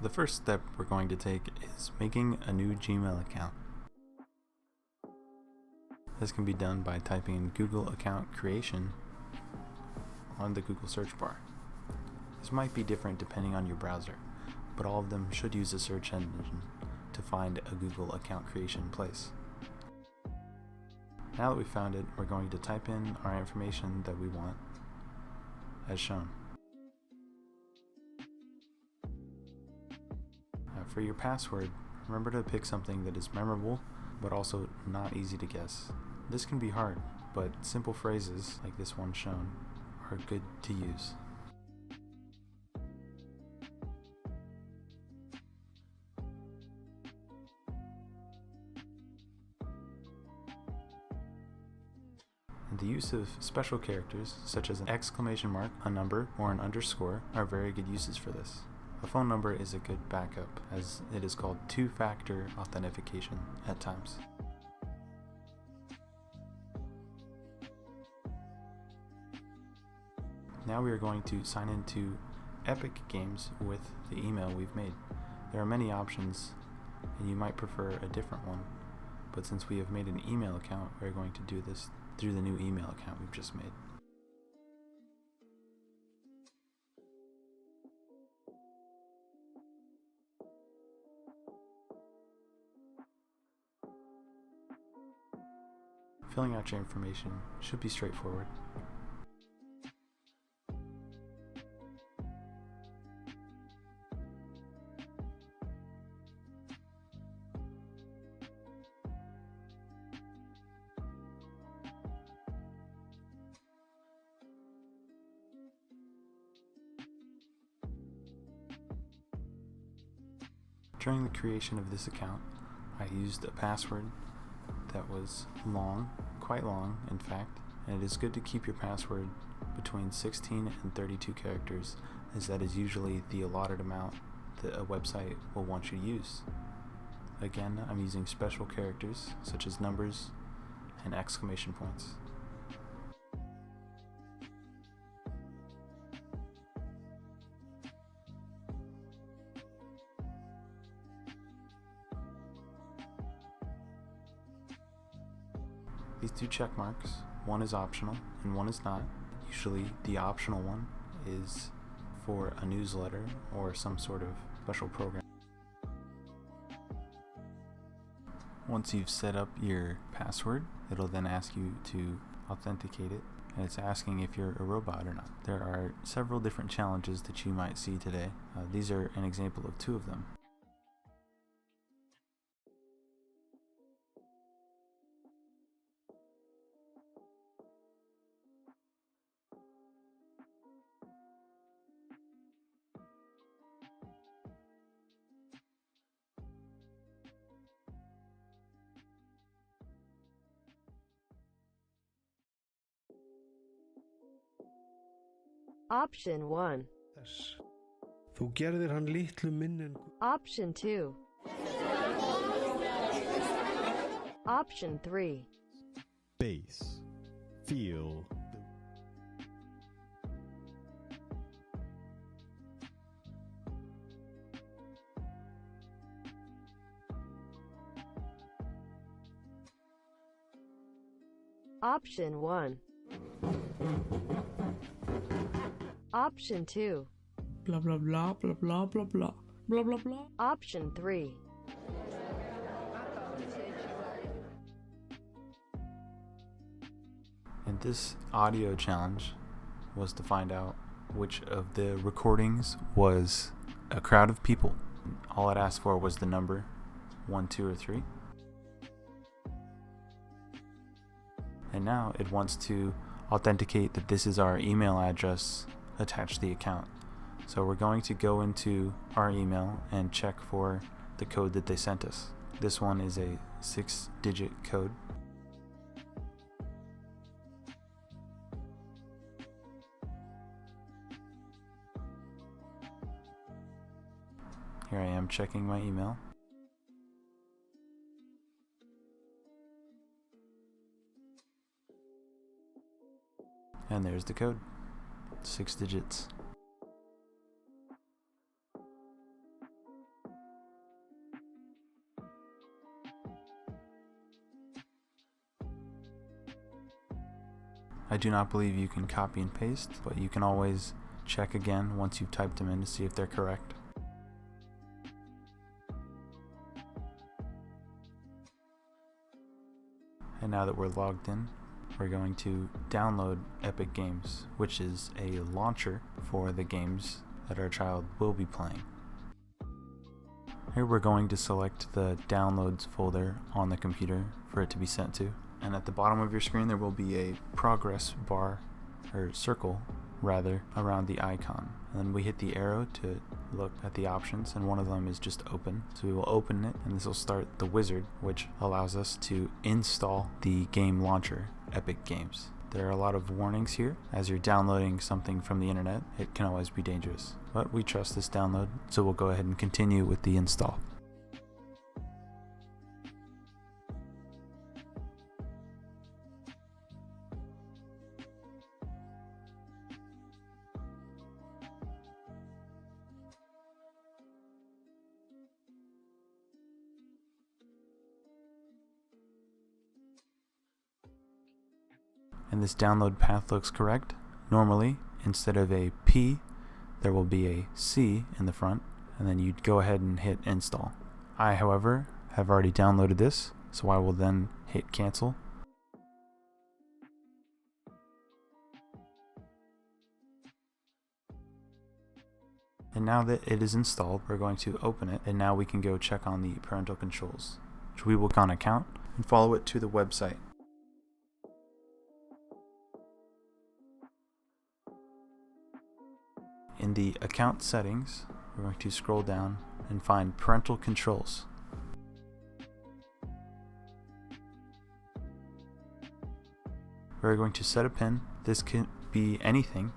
The first step we're going to take is making a new Gmail account. This can be done by typing in Google account creation on the Google search bar. This might be different depending on your browser, but all of them should use a search engine to find a Google account creation place. Now that we've found it, we're going to type in our information that we want, as shown. For your password, remember to pick something that is memorable, but also not easy to guess. This can be hard, but simple phrases, like this one shown, are good to use. And the use of special characters, such as an exclamation mark, a number, or an underscore, are very good uses for this. A phone number is a good backup, as it is called two-factor authentication at times. Now we are going to sign into Epic Games with the email we've made. There are many options, and you might prefer a different one, but since we have made an email account, we're going to do this through the new email account we've just made. Filling out your information should be straightforward. During the creation of this account, I used a password that was long, quite long in fact, and it is good to keep your password between 16 and 32 characters, as that is usually the allotted amount that a website will want you to use. Again, I'm using special characters such as numbers and exclamation points. These two check marks, one is optional and one is not. Usually the optional one is for a newsletter or some sort of special program. Once you've set up your password, it'll then ask you to authenticate it, and it's asking if you're a robot or not. There are several different challenges that you might see today. These are an example of two of them. Option 1. Þú gerðir hann litlu minni en... Option 2. Option 3. Bass. Feel. Option 1. Option 2. Blah blah blah blah blah blah blah blah blah blah. Option 3. And this audio challenge was to find out which of the recordings was a crowd of people. All it asked for was the number 1, 2, or 3. And now it wants to authenticate that this is our email address attached to the account. So we're going to go into our email and check for the code that they sent us. This one is a 6-digit code. Here I am checking my email. And there's the code. 6 digits. I do not believe you can copy and paste, but you can always check again once you've typed them in to see if they're correct. And now that we're logged in, we're going to download Epic Games, which is a launcher for the games that our child will be playing. Here we're going to select the downloads folder on the computer for it to be sent to. And at the bottom of your screen there will be a progress bar, or circle rather, around the icon. And then we hit the arrow to look at the options, and one of them is just open. So we will open it, and this will start the wizard, which allows us to install the game launcher, Epic Games. There are a lot of warnings here. As you're downloading something from the internet, it can always be dangerous. But we trust this download, so we'll go ahead and continue with the install. And this download path looks correct. Normally, instead of a P, there will be a C in the front, and then you'd go ahead and hit install. I, however, have already downloaded this, so I will then hit cancel. And now that it is installed, we're going to open it, and now we can go check on the parental controls, which we will click on account and follow it to the website. In the account settings, we're going to scroll down and find parental controls. We're going to set a PIN. This can be anything,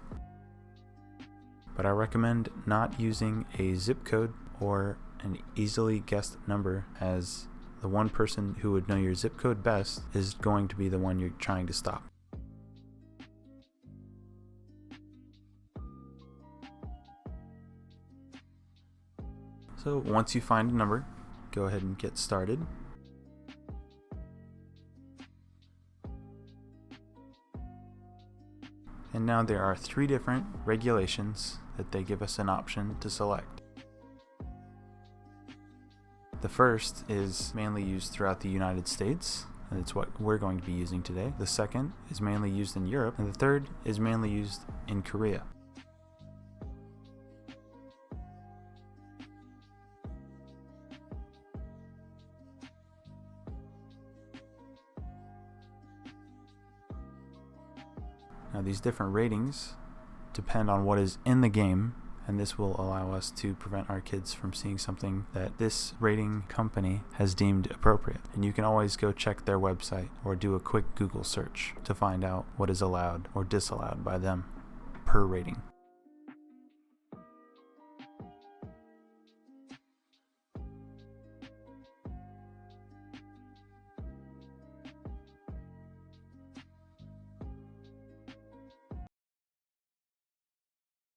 but I recommend not using a zip code or an easily guessed number, as the one person who would know your zip code best is going to be the one you're trying to stop. So once you find a number, go ahead and get started. And now there are 3 different regulations that they give us an option to select. The first is mainly used throughout the United States, and it's what we're going to be using today. The second is mainly used in Europe, and the third is mainly used in Korea. Now these different ratings depend on what is in the game, and this will allow us to prevent our kids from seeing something that this rating company has deemed appropriate. And you can always go check their website or do a quick Google search to find out what is allowed or disallowed by them per rating.